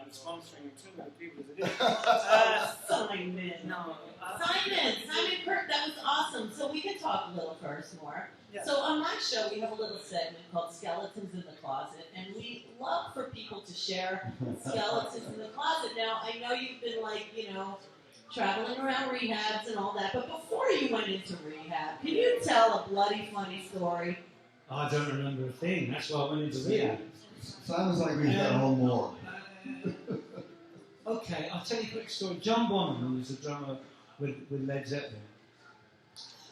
and sponsoring too many people as it is. Simon. No. Simon Kirk, that was awesome. So we can talk a little first more. Yes. So on my show, we have a little segment called Skeletons in the Closet, and we love for people to share skeletons in the closet. Now, I know you've been traveling around rehabs and all that, but before you went into rehab, can you tell a bloody funny story? I don't remember a thing. That's why I went into rehab. Sounds like we've got a whole more. Okay, I'll tell you a quick story. John Bonham, who was the drummer with Led Zeppelin,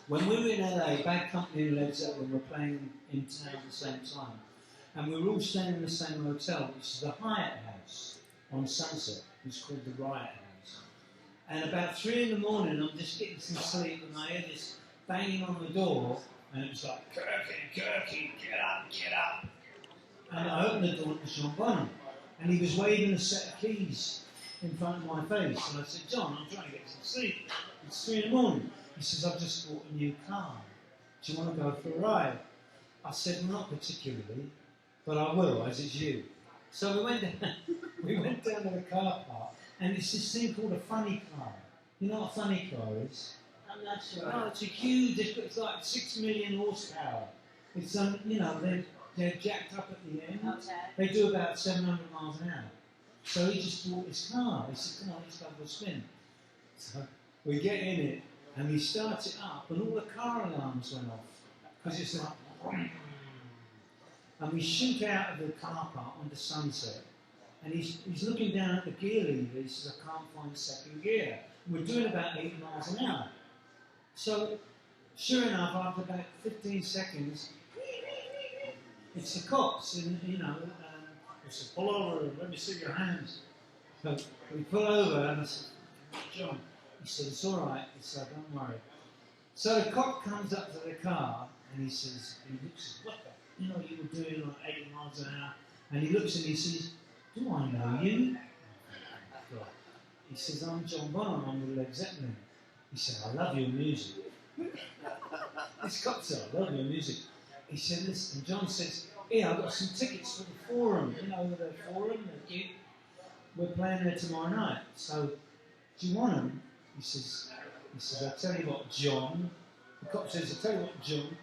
when we were in LA, Bad Company and Led Zeppelin were playing in town at the same time, and we were all staying in the same hotel, which is the Hyatt House on Sunset. It's called the Riot House. And about 3 in the morning, I'm just getting some sleep, and I hear this banging on the door, and it was like, KiRKe, get up. And I opened the door, and it was John Bonham. And he was waving a set of keys in front of my face. And I said, John, I'm trying to get some sleep. It's 3 in the morning. He says, I've just bought a new car. Do you want to go for a ride? I said, well, not particularly, but I will, as it's you. So we went down to the car park, and it's this thing called a funny car. You know what a funny car is? I'm not sure. No, it's a huge, it's like 6 million horsepower. It's, they're jacked up at the end. Okay. They do about 700 miles an hour. So he just bought this car. He said, come on, let's go for a spin. So we get in it, and he starts it up, and all the car alarms went off. Because it's like, and we shoot out of the car park onto Sunset, and he's looking down at the gear lever. He says, I can't find second gear. We're doing about 80 miles an hour. So, sure enough, after about 15 seconds, it's the cops, and they said, pull over, let me see your hands. So we pull over, and I said, John, he said, it's all right. He said, don't worry. So the cop comes up to the car, and he says, what the, you were doing like 80 miles an hour, and he looks and he says, do I know you? He says, I'm John Bonham, I'm with Led Zeppelin. He said, I love your music. This cop said, I love your music. He said, listen, and John says, yeah, I've got some tickets for the Forum. You know the Forum, the gig? We're playing there tomorrow night. So, do you want them? He says, I'll tell you what, John. The cop says, I'll tell you what, John.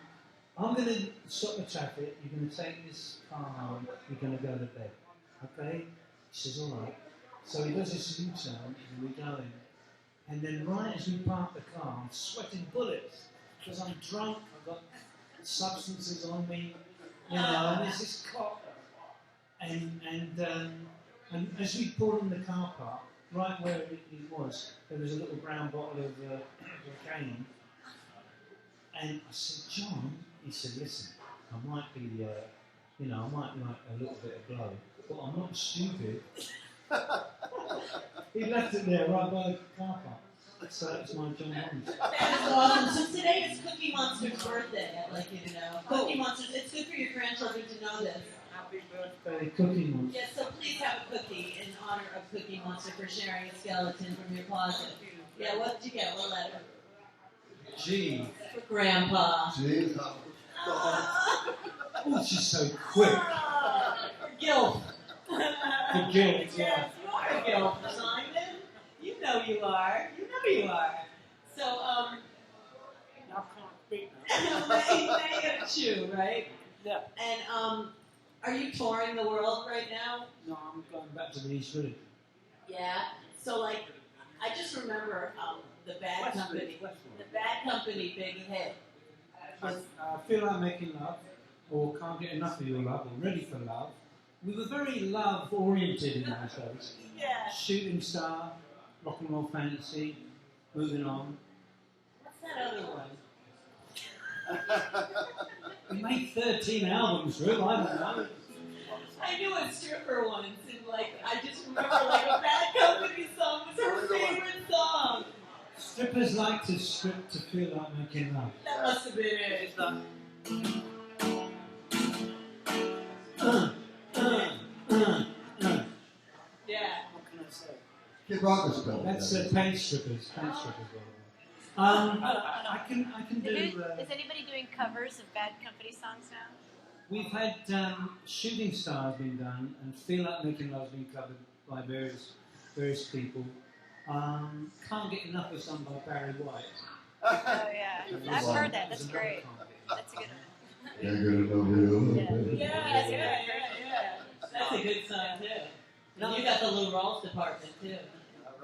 I'm going to stop the traffic. You're going to take this car home. You're going to go to bed. Okay? He says, all right. So he does this U-turn, and we go in. And then right as we park the car, I'm sweating bullets. Because I'm drunk, I've got substances on me, and there's this cop. And as we pulled in the car park, right where it was, there was a little brown bottle of cocaine. And I said, John, he said, listen, I might be, I might like a little bit of blow, but I'm not stupid. He left it there right by the car park. So that's my John Bonham. That's awesome. So today is Cookie Monster's birthday, I'd like you to know. Cookie Monster, it's good for your grandchildren to know this. Happy birthday, Cookie Monster. Yes, so please have a cookie in honor of Cookie Monster for sharing a skeleton from your closet. Yeah, what did you get? What letter? G. For Grandpa. G. Oh, she's so quick. For Gil. For Gil, yeah. Yes, you are Gil, Simon. You know you are. You know you are. So, I can't speak now. now you gotta chew, right? Yeah. And, are you touring the world right now? No, I'm going back to the East Village. Yeah. So, I just remember the Bad Company. The Bad Company big hit. I feel like making love, or can't get enough of your love, or ready for love. We were very love-oriented in our shows. Yeah. Shooting Star, Rock and Roll Fantasy, Moving On. What's that other one? We made 13 albums, Rue, I don't know. I knew a stripper once, and I just remember a Bad Company song was her favorite song. Strippers like to strip to feel like making love. That must have been it. Yeah. What can I say? Kid Rock was spelled. That's paint strippers. Paint strippers. I can do. Is anybody doing covers of Bad Company songs now? We've had Shooting Stars been done, and Feel Like Making Love's been covered by various people. Can't Get Enough is done by Barry White. Oh yeah, I've heard that. That's great. That's a good one. Can't get enough real. Yeah. That's a good song too. And you got the Lou Rawls department too.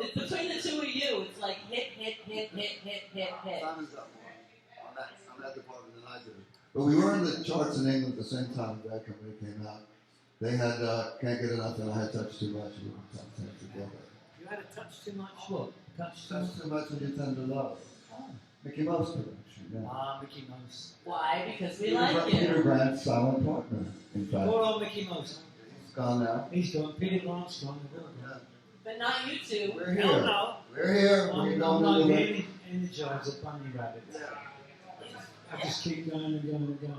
It's between the two of you, it's like hit. Simon's got more on that department than I do. But we were in the charts in England at the same time Bad Company came out. They had Can't Get Enough and I Had Touch Too Much. We were top 10 together. You had a touch too much. What? Touch Touch Too Much and You Tend to Love. Mickey Mouse production, yeah. Mickey Mouse. Why? Because we like Peter you. Grant's silent partner, in fact. Poor old Mickey Mouse. He's gone now. He's gone. Peter Grant's gone. But not you two. We're here. Hell no. We're here. I'm We're not going to really energized a bunny rabbit. I just keep going and going and going.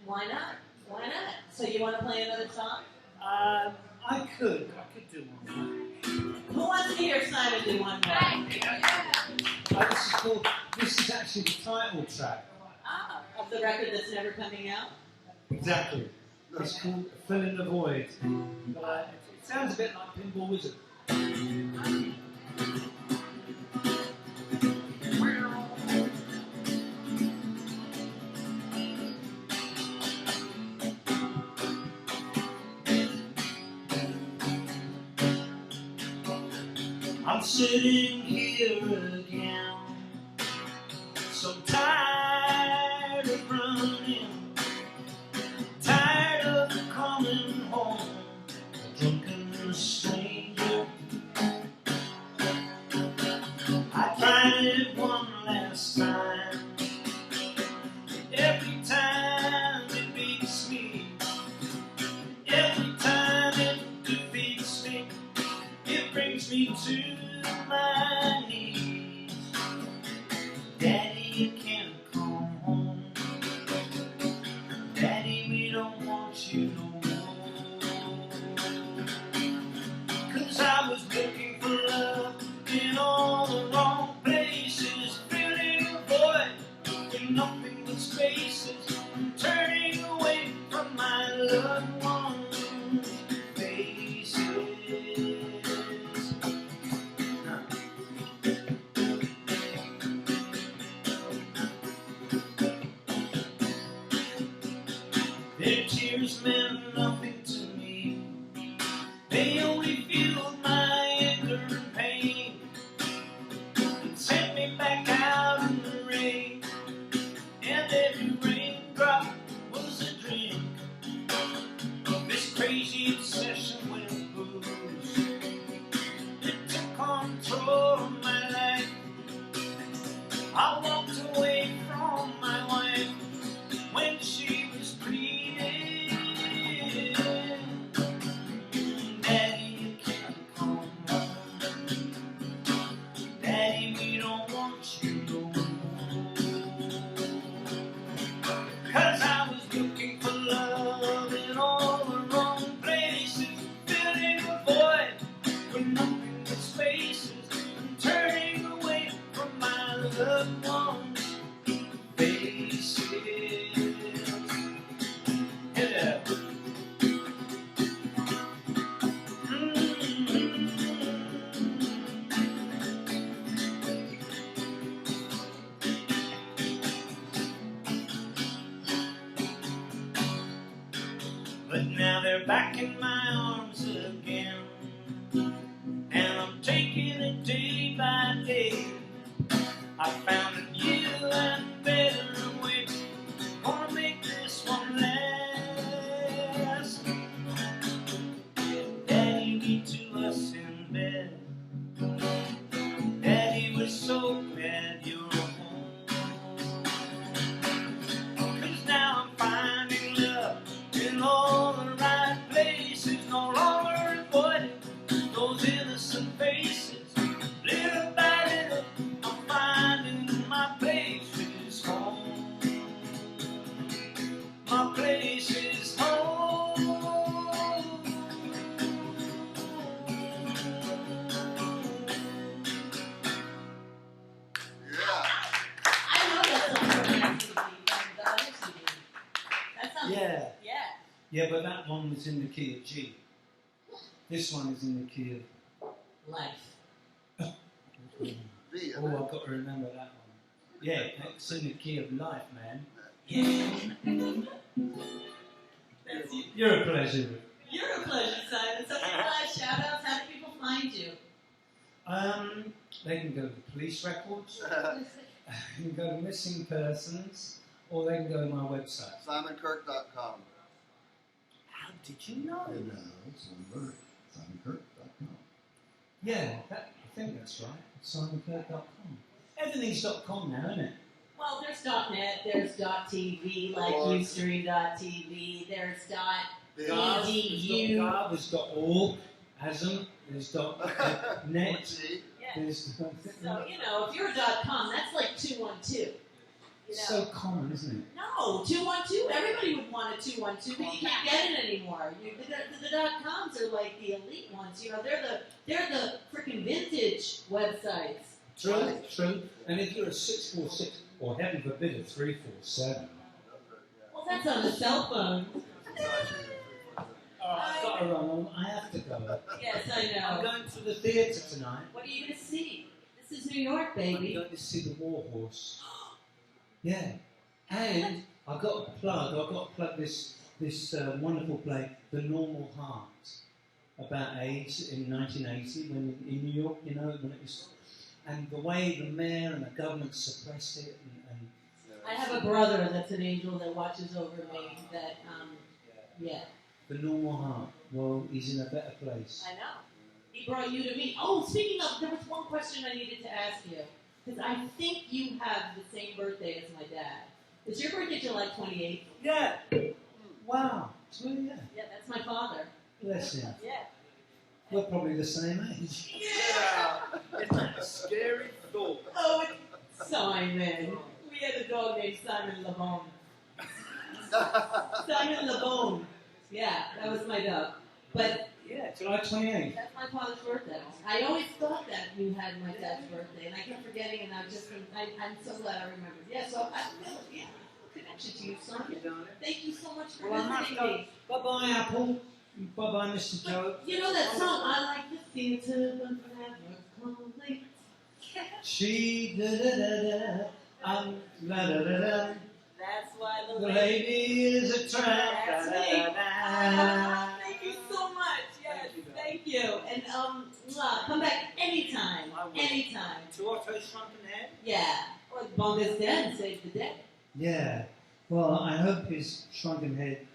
Why not? Why not? So you want to play another song? I could do one. Who wants to hear Simon do one more? This is actually the title track. Ah, of the record that's never coming out? Exactly. It's called Fill in the Void. It sounds a bit like Pinball Wizard. I'm sitting here again, so tired of running, tired of coming home, a drunken stranger. I tried it one last time, every time it beats me, every time it defeats me, it brings me to my knees. Daddy, you can't come home. Daddy, we don't want you no more. 'Cause I was looking for love in all the wrong places, filling a void with nothing but spaces, and turning away from my loved ones' faces. Their tears meant nothing to me. They only fueled my anger and pain, and sent me back out in the rain. And every raindrop was a drink of this crazy obsession with booze. It took control of my life. I walked away from my wife when she was pleading. Daddy, you can't come home. Daddy, we don't want you no more. 'Cause I was looking for love in all the wrong places, filling a void with nothing but spaces, and turning away from my loved ones' faces. Yeah. But now they're back in my arms again, and I'm taking it day by day. I found a new and better way, gonna make this one last. Daddy, we two us in bed. Daddy, we're so glad you're home. 'Cause now I'm finding love in all the right places, no longer avoiding those innocent faces. Little by little, I'm finding my place is home. My place is home. Yeah. I know that song from that CD, from the other CD. That sounds Yeah. yeah. Yeah, but that one was in the key of G. This one is in the key Life. of. V, Oh, I've got to remember that one. Yeah, it's in the key of life, man. That's you. You're a pleasure. You're a pleasure, Simon. So any last shout outs? How do people find you? They can go to police records, they can go to missing persons, or they can go to my website. SimonKiRKe.com. How did you know? And it's on Word. SimonKiRKe.com. Yeah, I think that's right. SimonKiRKe.com. Everything's .com now, isn't it? Well, there's .net, there's .tv, like Ustream.tv, there's .edu. There's .org, ASM, there's .net, Yeah. there's So, you know, if you're a .com, that's like 212. You know? so common, isn't it? No, 212. Everybody would want a 212, but you can't get it anymore. The .coms are like the elite ones. You know, they're the freaking vintage websites. True, true. And if you're a 646, or heaven forbid a 347. Well, that's on the cell phone. I've got to run. I have to go. Yes, I I'm know. going to the theatre tonight. What are you going to see? This is New York, I'm baby. going to see the War Horse. Yeah. And I've got to plug this wonderful play, The Normal Heart, about AIDS in 1980 when in New York, you know, when it was, and the way the mayor and the government suppressed it and I have a brother that's an angel that watches over me. That, yeah, The Normal Heart. Well, he's in a better place. I know. He brought you to me. Oh, speaking of, there was one question I needed to ask you. Because I think you have the same birthday as my dad. Is your birthday July 28th? Yeah. Wow. Well, yeah. Yeah, that's my father. Bless him. Yeah. We're probably the same age. Yeah! Isn't that a scary thought? Oh, Simon. We had a dog named Simon LeBone. Simon LeBone. Yeah, that was my dog. But Yeah, July 28th. that's my father's birthday. I always thought that you had my dad's birthday, and I kept forgetting, and I'm so glad I remembered. Yeah, so I feel yeah, connection to you, Simon. Thank you so much for Well, I must visiting go. me. Bye-bye, Apple. Bye-bye, Mr. Joe. You know that song, I like the theater, but never complete. She da-da-da-da. La-da-da-da. That's why The lady is a tramp. That's me. Da-da-da-da. Thank you so much. Yes, thank you. And come back anytime. I will. Anytime. To Otto's Shrunken Head? Yeah. Or BuNGa S DeN saved the day. Yeah. Well, I hope his shrunken head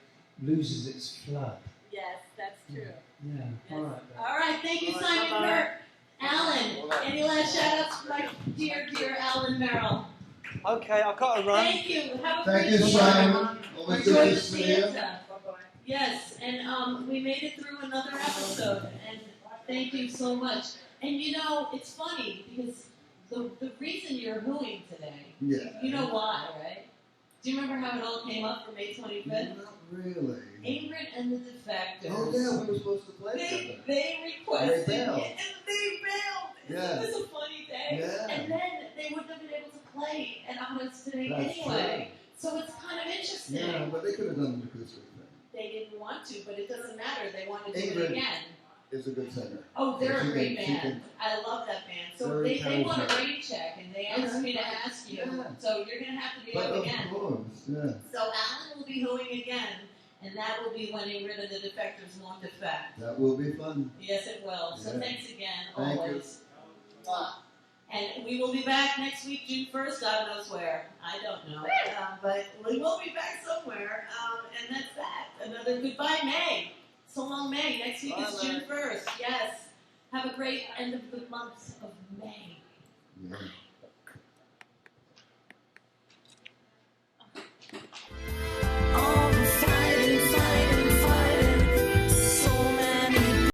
loses its flood. Yes, that's true. Yeah. All right. then. All right, thank you, All right, Simon bye-bye. Kirk. Alan, any last shout outs for my dear, dear Alan Merrill? Okay, I've got to run. Thank you. Have a Thank great you, weekend. Simon. Always Enjoy good the to see you. theater. Yes, and we made it through another episode, and thank you so much. And you know, it's funny because the reason you're hooing today, Yeah. you know why, right? Do you remember how it all came up for May 25th? Not really. Ingrid and the Defectors. Oh, yeah, we were supposed to play together. They requested They bailed. it, and they bailed. Yeah. Isn't this a funny day? Yeah. And then they wouldn't have been able to play at Honest today That's anyway. So it's kind of interesting. Yeah, but they could have done the acoustic thing. They didn't want to, but it doesn't matter. They wanted to do Ingrid. it again. It's a good singer. Oh, they're She a great can- she band. can- I love that band. So Very they want a charismatic. rain check, and they asked me to ask you. Yeah. So you're going to have to be But up of again. course, yeah. So Alan will be hooing again, and that will be when Ingrid and the Defectors won't defect. That will be fun. Yes, it will. So Yeah. thanks again, Thank you. always. And we will be back next week, June 1st. God knows where. I don't know. But we will be back somewhere. And that's that. Another goodbye, May. So long, May. Next week is Bye, June 1st. Yes. Have a great end of the month of May. Yeah.